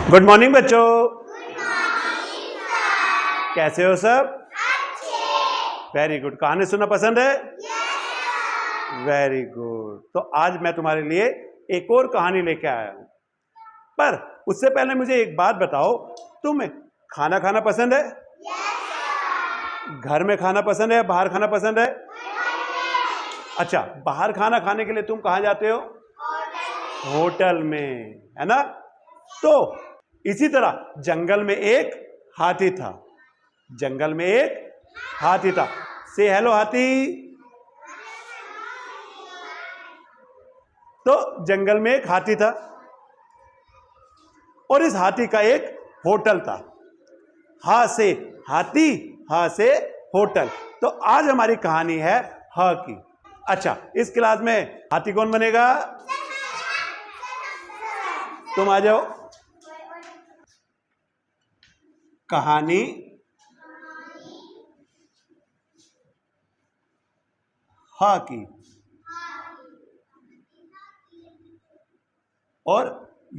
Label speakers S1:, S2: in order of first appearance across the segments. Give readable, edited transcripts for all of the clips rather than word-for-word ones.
S1: Good morning बच्चों। कैसे हो सब? Very good. कहानी सुनना पसंद है? Very good. तो आज मैं तुम्हारे लिए एक और कहानी लेके आया हूं, पर उससे पहले मुझे एक बात बताओ, तुम्हें खाना खाना पसंद है? घर में खाना पसंद है या बाहर खाना पसंद है? अच्छा, बाहर खाना खाने के लिए तुम कहां जाते हो? होटल में, है ना? तो इसी तरह जंगल में एक हाथी था। जंगल में एक हाथी था। से हेलो हाथी। तो जंगल में एक हाथी था और इस हाथी का एक होटल था। हा से हाथी, हा से होटल। तो आज हमारी कहानी है ह की। अच्छा, इस क्लास में हाथी कौन बनेगा? तुम आ जाओ। कहानी हा की। और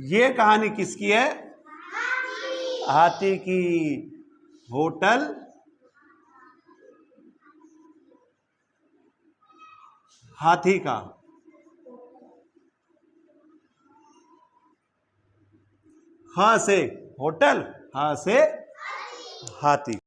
S1: ये कहानी किसकी है? हाथी की। होटल हाथी का। हा से होटल, हा से हाथी।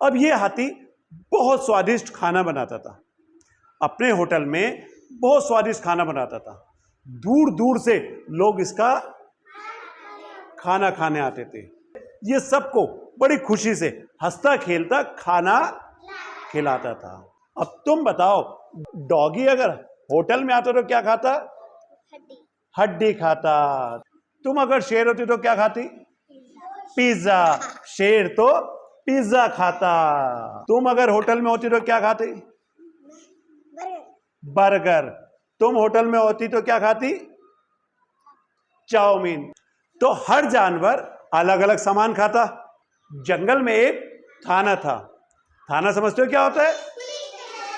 S1: अब ये हाथी बहुत स्वादिष्ट खाना बनाता था। अपने होटल में बहुत स्वादिष्ट खाना बनाता था। दूर दूर से लोग इसका खाना खाने आते थे। ये सबको बड़ी खुशी से हंसता खेलता खाना खिलाता था। अब तुम बताओ, डॉगी अगर होटल में आता तो क्या खाता? हड्डी खाता। तुम अगर शेर होती तो क्या खाती? पिज्जा। शेर तो पिज्जा खाता। तुम अगर होटल में होती तो क्या खाती? बर्गर। तुम होटल में होती तो क्या खाती? चाउमीन। तो हर जानवर अलग अलग सामान खाता। जंगल में एक थाना था। थाना समझते हो क्या होता है?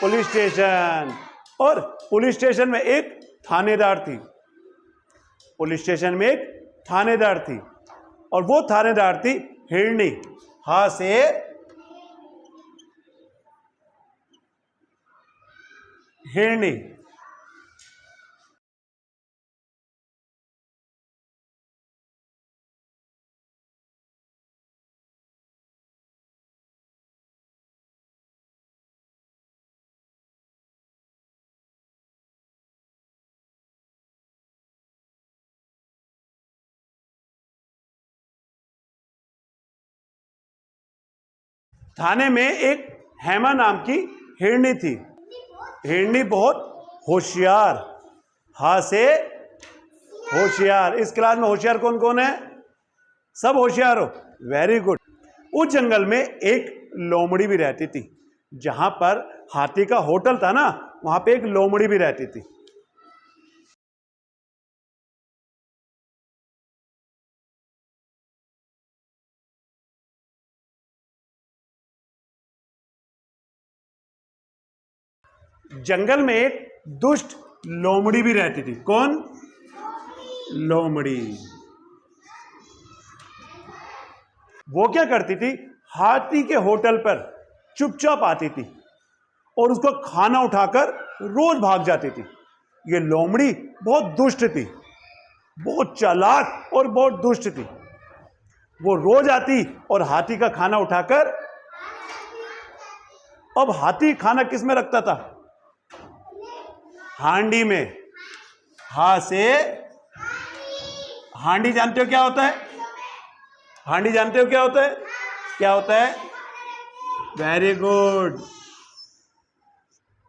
S1: Police station. और पुलिस स्टेशन में एक थानेदार थी। पुलिस स्टेशन में एक थानेदार थी और वो थानेदार थी हिरनी। हा से हिरनी। थाने में एक हेमा नाम की हिरनी थी। हिरनी बहुत होशियार। हा से होशियार। इस क्लास में होशियार कौन कौन है? सब होशियार हो? Very good. उस जंगल में एक लोमड़ी भी रहती थी। जहां पर हाथी का होटल था ना, वहां पे एक लोमड़ी भी रहती थी। जंगल में एक दुष्ट लोमड़ी भी रहती थी। कौन? लोमड़ी। वो क्या करती थी? हाथी के होटल पर चुपचाप आती थी और उसको खाना उठाकर रोज भाग जाती थी। ये लोमड़ी बहुत दुष्ट थी, बहुत चालाक और बहुत दुष्ट थी। वो रोज आती और हाथी का खाना उठाकर, अब हाथी खाना किस में रखता था? हांडी में। हा से हांडी। जानते हो क्या होता है? हांडी जानते हो क्या होता है? क्या होता है? Very good.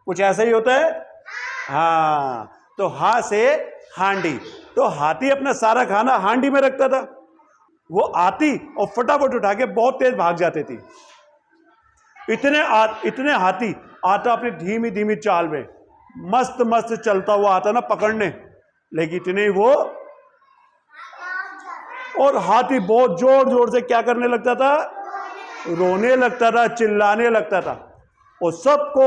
S1: कुछ ऐसा ही होता है। हाँ, तो हा से हांडी। तो हाथी अपना सारा खाना हांडी में रखता था। वो आती और फटाफट उठा के बहुत तेज भाग जाती थी। इतने हाथी आता अपनी धीमी धीमी चाल में मस्त मस्त चलता हुआ आता ना पकड़ने, लेकिन इतने ही वो, और हाथी बहुत जोर जोर से क्या करने लगता था, रोने लगता था, चिल्लाने लगता था, और सबको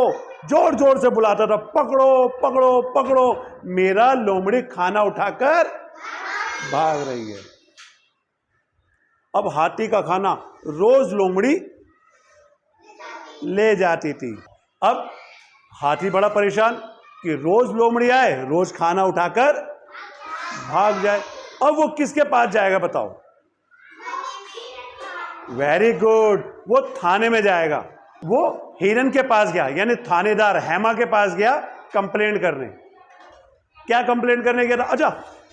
S1: जोर जोर से बुलाता था, पकड़ो पकड़ो पकड़ो, मेरा लोमड़ी खाना उठाकर भाग रही है। अब हाथी का खाना रोज लोमड़ी ले जाती थी। अब हाथी बड़ा परेशान कि रोज लोमड़ी आए, रोज खाना उठाकर भाग जाए। अब वो किसके पास जाएगा बताओ? वेरी गुड, वो थाने में जाएगा। वो हिरन के पास गया, यानी थानेदार हेमा के पास गया कंप्लेंट करने। क्या कंप्लेंट करने गया था? अच्छा,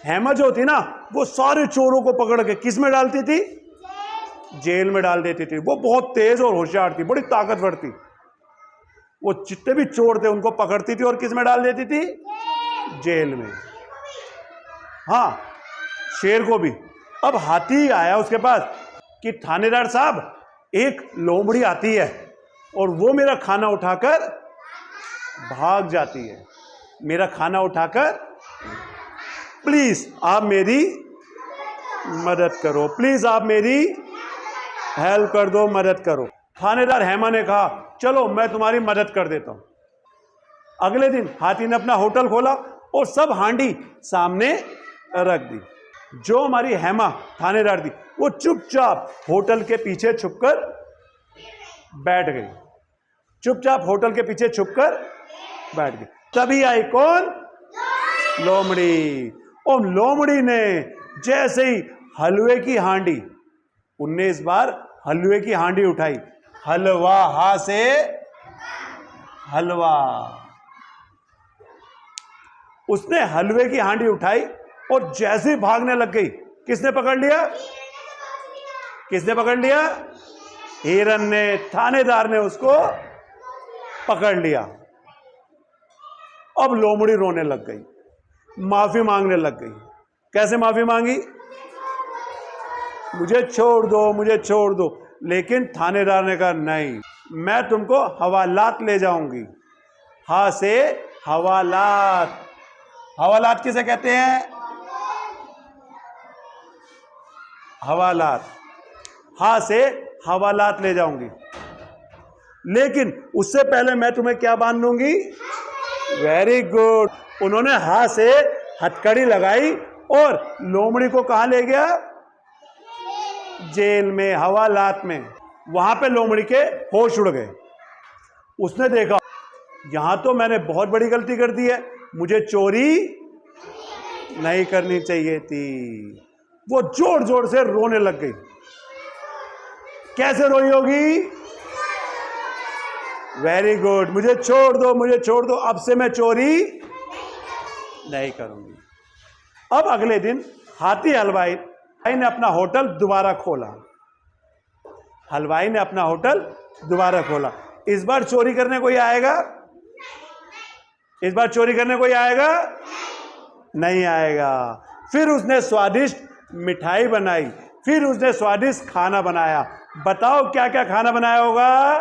S1: हेमा जो थी ना, वो सारे चोरों को पकड़ के किस में डालती थी? जेल में डाल देती थी। वो बहुत तेज और होशियार थी, बड़ी ताकतवर थी। वो जितने भी चोर थे उनको पकड़ती थी और किस में डाल देती थी? जेल में। हाँ, शेर को भी। अब हाथी आया उसके पास कि थानेदार साहब, एक लोमड़ी आती है और वो मेरा खाना उठाकर भाग जाती है, मेरा खाना उठाकर, प्लीज आप मेरी मदद करो, प्लीज आप मेरी हेल्प कर दो, मदद करो। थानेदार हेमा ने कहा चलो मैं तुम्हारी मदद कर देता हूं। अगले दिन हाथी ने अपना होटल खोला और सब हांडी सामने रख दी। जो हमारी हेमा थानेदार थी, वो चुपचाप होटल के पीछे छुपकर बैठ गई, चुपचाप होटल के पीछे छुपकर बैठ गई। तभी आई कौन? लोमड़ी। और लोमड़ी ने जैसे ही हलवे की हांडी, उनने इस बार हलवे की हांडी उठाई, हलवा, हा से हलवा, उसने हलवे की हांडी उठाई और जैसे ही भागने लग गई, किसने पकड़ लिया? किसने पकड़ लिया? हिरन ने, थानेदार ने उसको पकड़ लिया। अब लोमड़ी रोने लग गई, माफी मांगने लग गई। कैसे माफी मांगी? मुझे छोड़ दो, मुझे छोड़ दो। लेकिन थानेदार ने कहा नहीं, मैं तुमको हवालात ले जाऊंगी। हा से हवालात। हवालात किसे कहते हैं? हवालात। हा से हवालात ले जाऊंगी। लेकिन उससे पहले मैं तुम्हें क्या बांध दूंगी? Very good. उन्होंने हा से हथकड़ी लगाई और लोमड़ी को कहां ले गया? जेल में, हवालात में। वहां पे लोमड़ी के होश उड़ गए। उसने देखा यहां तो मैंने बहुत बड़ी गलती कर दी है, मुझे चोरी नहीं करनी चाहिए थी। वो जोर जोर से रोने लग गई। कैसे रोई होगी? वेरी गुड, मुझे छोड़ दो, मुझे छोड़ दो, अब से मैं चोरी नहीं करूंगी। अब अगले दिन हाथी हलवाई ने अपना होटल दोबारा खोला। हलवाई ने अपना होटल दोबारा खोला। इस बार चोरी करने कोई आएगा? इस बार चोरी करने कोई आएगा? नहीं आएगा। फिर उसने स्वादिष्ट मिठाई बनाई, फिर उसने स्वादिष्ट खाना बनाया। बताओ क्या क्या खाना बनाया होगा?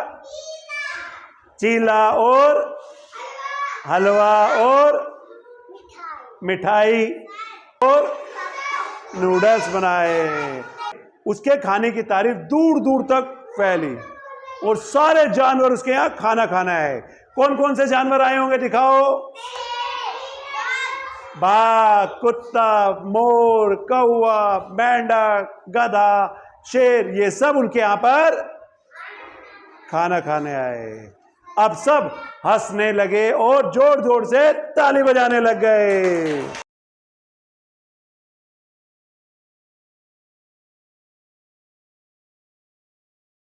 S1: चीला और हलवा और मिठाई और नूडल्स बनाए। उसके खाने की तारीफ दूर दूर तक फैली और सारे जानवर उसके यहां खाना खाना है। कौन कौन से जानवर आए होंगे दिखाओ? बाघ, कुत्ता, मोर, कौवा, मेंढक, गधा, शेर, ये सब उनके यहां पर खाना खाने आए। अब सब हंसने लगे और जोर जोर से ताली बजाने लग गए।